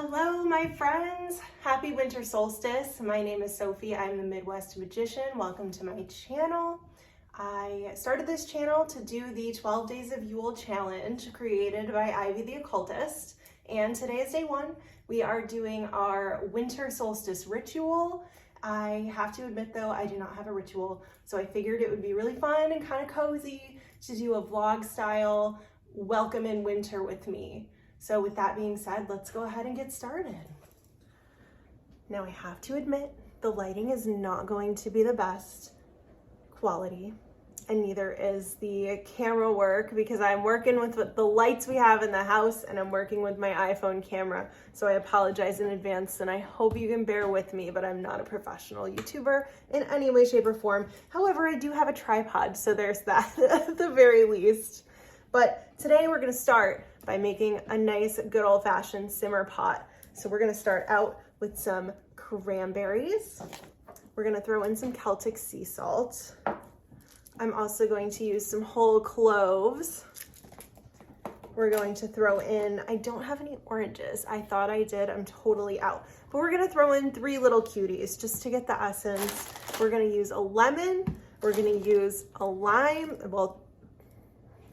Hello, my friends. Happy winter solstice. My name is Sophie. I'm the Midwest Magician. Welcome to my channel. I started this channel to do the 12 Days of Yule challenge created by Ivy the Occultist. And today is day one. We are doing our winter solstice ritual. I have to admit though, I do not have a ritual. So I figured it would be really fun and kind of cozy to do a vlog style welcome in winter with me. So with that being said, let's go ahead and get started. Now I have to admit, the lighting is not going to be the best quality, and neither is the camera work because I'm working with the lights we have in the house and I'm working with my iPhone camera. So I apologize in advance and I hope you can bear with me, but I'm not a professional YouTuber in any way, shape, or form. However, I do have a tripod, so there's that at the very least. But today we're gonna start by making a nice good old-fashioned simmer pot. So we're gonna start out with some cranberries. We're gonna throw in some Celtic sea salt. I'm also going to use some whole cloves. We're going to throw in, I don't have any oranges. I thought I did, I'm totally out. But we're gonna throw in 3 little cuties just to get the essence. We're gonna use a lemon, we're gonna use a lime, well,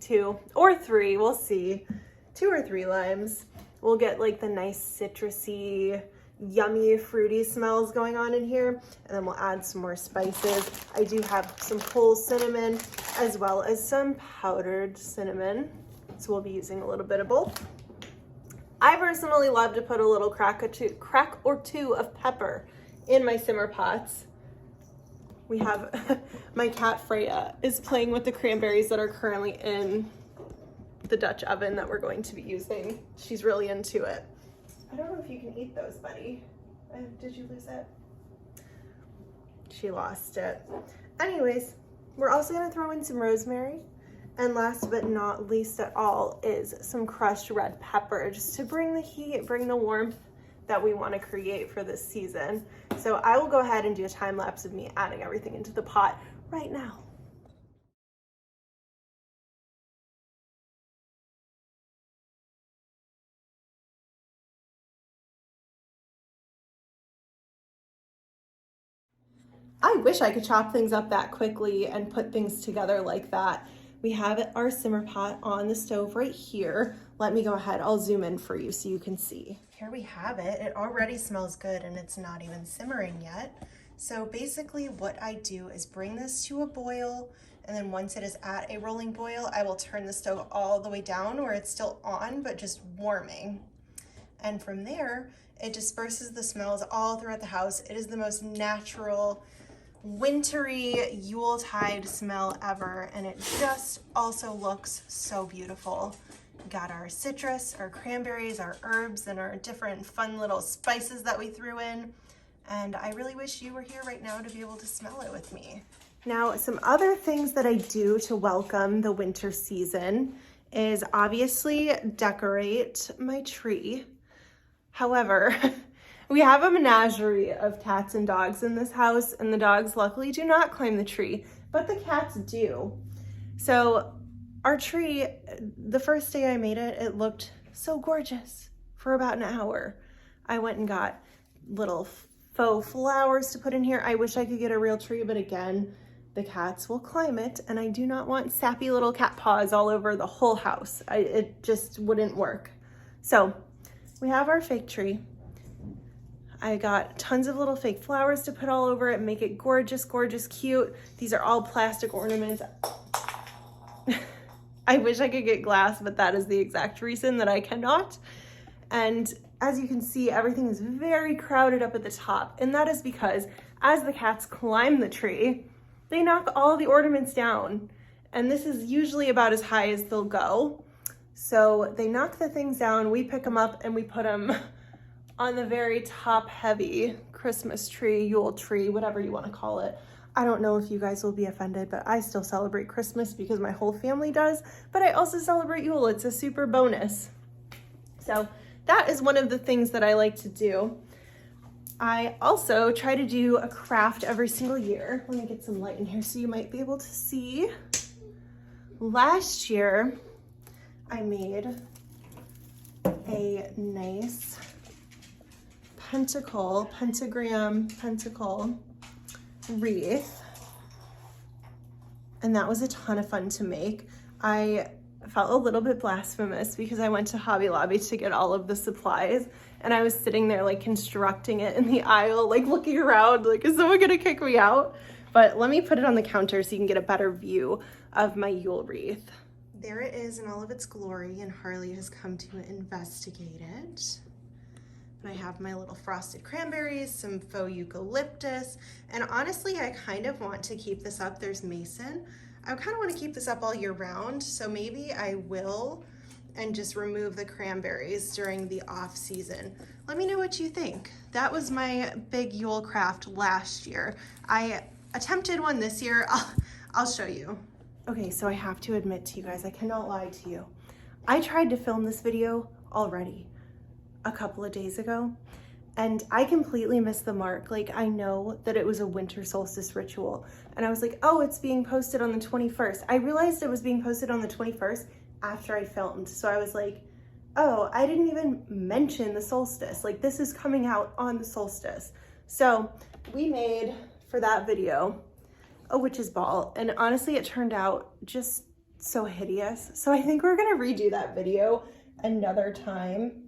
2 or 3, we'll see. 2 or 3 limes. We'll get like the nice citrusy, yummy, fruity smells going on in here. And then we'll add some more spices. I do have some whole cinnamon as well as some powdered cinnamon. So we'll be using a little bit of both. I personally love to put a little crack or two of pepper in my simmer pots. We have, my cat Freya is playing with the cranberries that are currently in the Dutch oven that we're going to be using. She's really into it. I don't know if you can eat those, buddy. Did you lose it? She lost it. Anyways, we're also gonna throw in some rosemary. And last but not least at all is some crushed red pepper, just to bring the heat, bring the warmth that we want to create for this season. So I will go ahead and do a time lapse of me adding everything into the pot right now. I wish I could chop things up that quickly and put things together like that. We have our simmer pot on the stove right here. Let me go ahead, I'll zoom in for you so you can see. Here we have it. It already smells good and it's not even simmering yet. So basically what I do is bring this to a boil, and then once it is at a rolling boil, I will turn the stove all the way down where it's still on, but just warming. And from there, it disperses the smells all throughout the house. It is the most natural, wintry Yuletide smell ever, and it just also looks so beautiful. We got our citrus, our cranberries, our herbs, and our different fun little spices that we threw in. And I really wish you were here right now to be able to smell it with me. Now, some other things that I do to welcome the winter season is obviously decorate my tree. However, we have a menagerie of cats and dogs in this house, and the dogs luckily do not climb the tree, but the cats do. So our tree, the first day I made it, it looked so gorgeous for about an hour. I went and got little faux flowers to put in here. I wish I could get a real tree, but again, the cats will climb it, and I do not want sappy little cat paws all over the whole house. It just wouldn't work. So we have our fake tree. I got tons of little fake flowers to put all over it, make it gorgeous, gorgeous, cute. These are all plastic ornaments. I wish I could get glass, but that is the exact reason that I cannot. And as you can see, everything is very crowded up at the top. And that is because as the cats climb the tree, they knock all the ornaments down. And this is usually about as high as they'll go. So they knock the things down, we pick them up and we put them on the very top heavy Christmas tree, Yule tree, whatever you want to call it. I don't know if you guys will be offended, but I still celebrate Christmas because my whole family does, but I also celebrate Yule. It's a super bonus. So that is one of the things that I like to do. I also try to do a craft every single year. Let me get some light in here so you might be able to see. Last year, I made a nice pentagram wreath. And that was a ton of fun to make. I felt a little bit blasphemous because I went to Hobby Lobby to get all of the supplies, and I was sitting there like constructing it in the aisle, like looking around, like, is someone gonna kick me out? But let me put it on the counter so you can get a better view of my Yule wreath. There it is in all of its glory, and Harley has come to investigate it. And I have my little frosted cranberries, some faux eucalyptus, and honestly, I kind of want to keep this up. There's mason. I kind of want to keep this up all year round, so maybe I will and just remove the cranberries during the off season. Let me know what you think. That was my big Yule craft last year. I attempted one this year. I'll show you. Okay, so I have to admit to you guys, I cannot lie to you. I tried to film this video already a couple of days ago, and I completely missed the mark. Like, I know that it was a winter solstice ritual, and I was like, oh, it's being posted on the 21st. I realized it was being posted on the 21st after I filmed. So I was like, oh, I didn't even mention the solstice. Like, this is coming out on the solstice. So we made, for that video, a witch's ball, and honestly, it turned out just so hideous. So I think we're gonna redo that video another time.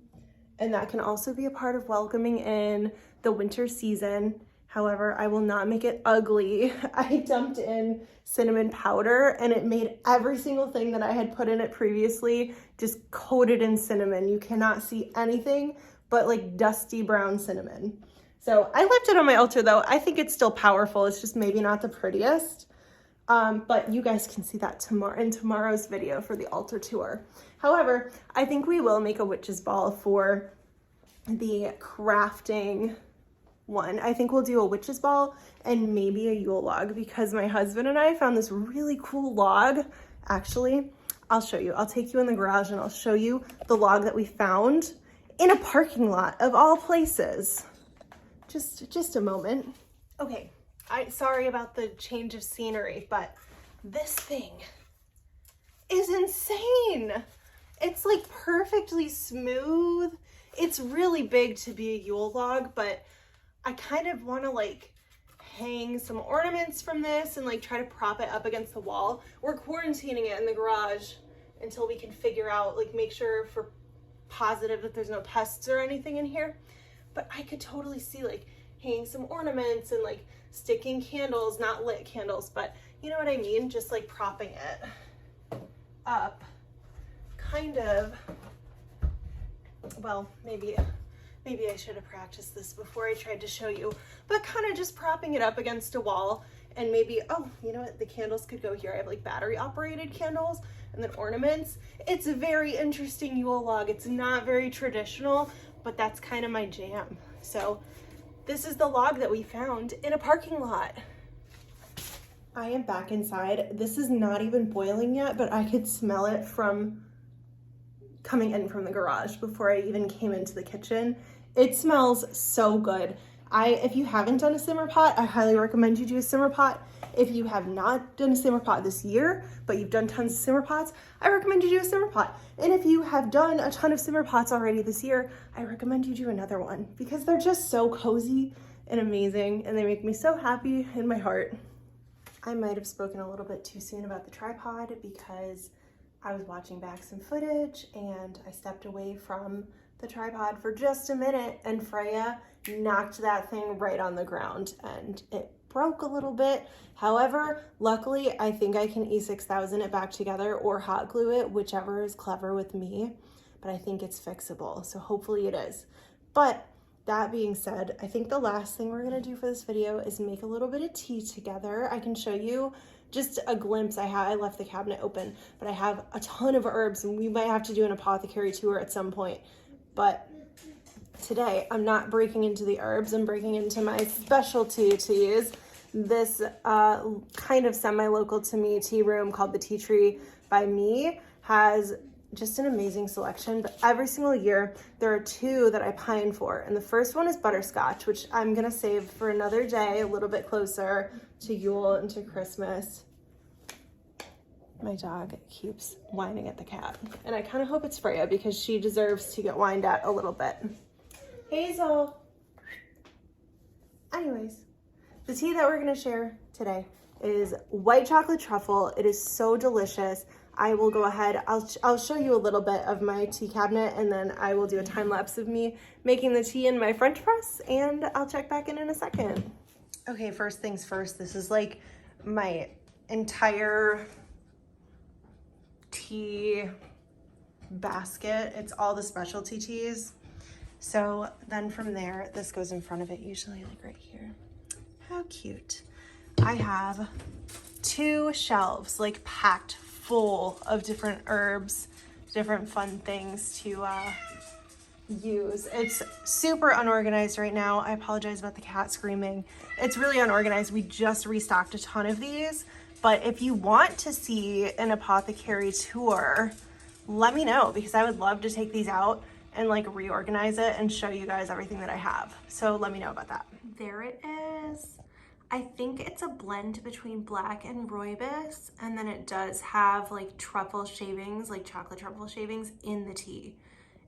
And that can also be a part of welcoming in the winter season. However, I will not make it ugly. I dumped in cinnamon powder, and it made every single thing that I had put in it previously just coated in cinnamon. You cannot see anything but like dusty brown cinnamon. So I left it on my altar though. I think it's still powerful. It's just maybe not the prettiest. But you guys can see that in tomorrow's video for the altar tour. However, I think we will make a witch's ball for the crafting one. I think we'll do a witch's ball and maybe a Yule log, because my husband and I found this really cool log. Actually, I'll show you. I'll take you in the garage and I'll show you the log that we found in a parking lot of all places. Just a moment. Okay. Sorry about the change of scenery, but this thing is insane. It's like perfectly smooth. It's really big to be a Yule log, but I kind of want to like hang some ornaments from this and like try to prop it up against the wall. We're quarantining it in the garage until we can figure out, like, make sure for positive that there's no pests or anything in here. But I could totally see like hanging some ornaments and like sticking candles, not lit candles, but you know what I mean? Just like propping it up, kind of. Well, maybe I should have practiced this before I tried to show you, but kind of just propping it up against a wall, and maybe, oh, you know what? The candles could go here. I have like battery operated candles and then ornaments. It's a very interesting Yule log. It's not very traditional, but that's kind of my jam. So this is the log that we found in a parking lot. I am back inside. This is not even boiling yet, but I could smell it from coming in from the garage before I even came into the kitchen. It smells so good. If you haven't done a simmer pot, I highly recommend you do a simmer pot. If you have not done a simmer pot this year, but you've done tons of simmer pots, I recommend you do a simmer pot. And if you have done a ton of simmer pots already this year, I recommend you do another one, because they're just so cozy and amazing, and they make me so happy in my heart. I might have spoken a little bit too soon about the tripod, because I was watching back some footage and I stepped away from the tripod for just a minute, and Freya knocked that thing right on the ground and it broke a little bit. However, luckily, I think I can E6000 it back together or hot glue it, whichever is clever with me, but I think it's fixable, so hopefully it is. But that being said, I think the last thing we're gonna do for this video is make a little bit of tea together. I can show you just a glimpse. I left the cabinet open, but I have a ton of herbs, and we might have to do an apothecary tour at some point. But today, I'm not breaking into the herbs, I'm breaking into my specialty teas. This kind of semi-local to me tea room called the Tea Tree by Me has just an amazing selection, but every single year there are two that I pine for, and the first one is butterscotch, which I'm gonna save for another day, a little bit closer to Yule and to Christmas. My dog keeps whining at the cat, and I kind of hope it's Freya, because she deserves to get whined at a little bit. Hazel, Anyways, the tea that we're gonna share today is white chocolate truffle. It is so delicious. I will go ahead, I'll show you a little bit of my tea cabinet, and then I will do a time lapse of me making the tea in my French press, and I'll check back in a second. Okay, first things first, this is like my entire tea basket. It's all the specialty teas. So then from there, this goes in front of it, usually like right here. How cute. I have 2 shelves like packed full of different herbs, different fun things to use. It's super unorganized right now. I apologize about the cat screaming. It's really unorganized. We just restocked a ton of these, but if you want to see an apothecary tour, let me know, because I would love to take these out and like reorganize it and show you guys everything that I have. So let me know about that. There it is. I think it's a blend between black and rooibos, and then it does have like truffle shavings, like chocolate truffle shavings in the tea.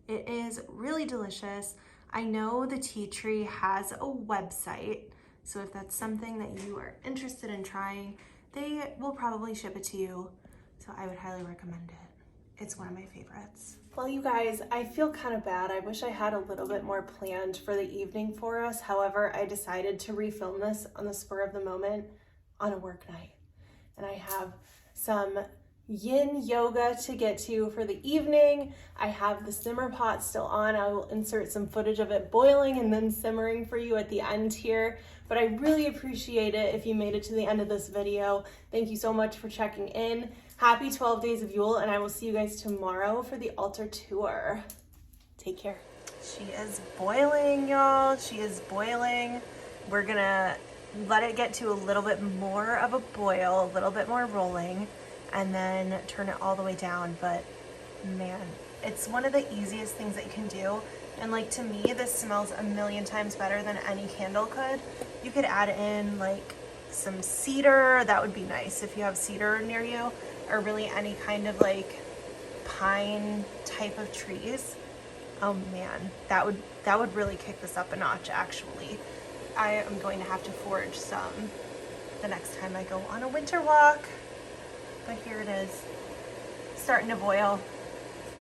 It is really delicious. I know the tea tree has a website, so if that's something that you are interested in trying, they will probably ship it to you. So I would highly recommend it. It's one of my favorites. Well, you guys, I feel kind of bad. I wish I had a little bit more planned for the evening for us. However, I decided to refilm this on the spur of the moment on a work night. And I have some yin yoga to get to for the evening. I have the simmer pot still on. I will insert some footage of it boiling and then simmering for you at the end here. But I really appreciate it if you made it to the end of this video. Thank you so much for checking in. Happy 12 days of Yule, and I will see you guys tomorrow for the altar tour. Take care. She is boiling, y'all. She is boiling. We're gonna let it get to a little bit more of a boil, a little bit more rolling, and then turn it all the way down. But man, it's one of the easiest things that you can do. And like, to me, this smells a million times better than any candle could. You could add in like some cedar. That would be nice if you have cedar near you, or really any kind of like pine type of trees. Oh man, that would really kick this up a notch actually. I am going to have to forage some the next time I go on a winter walk. But here it is, starting to boil.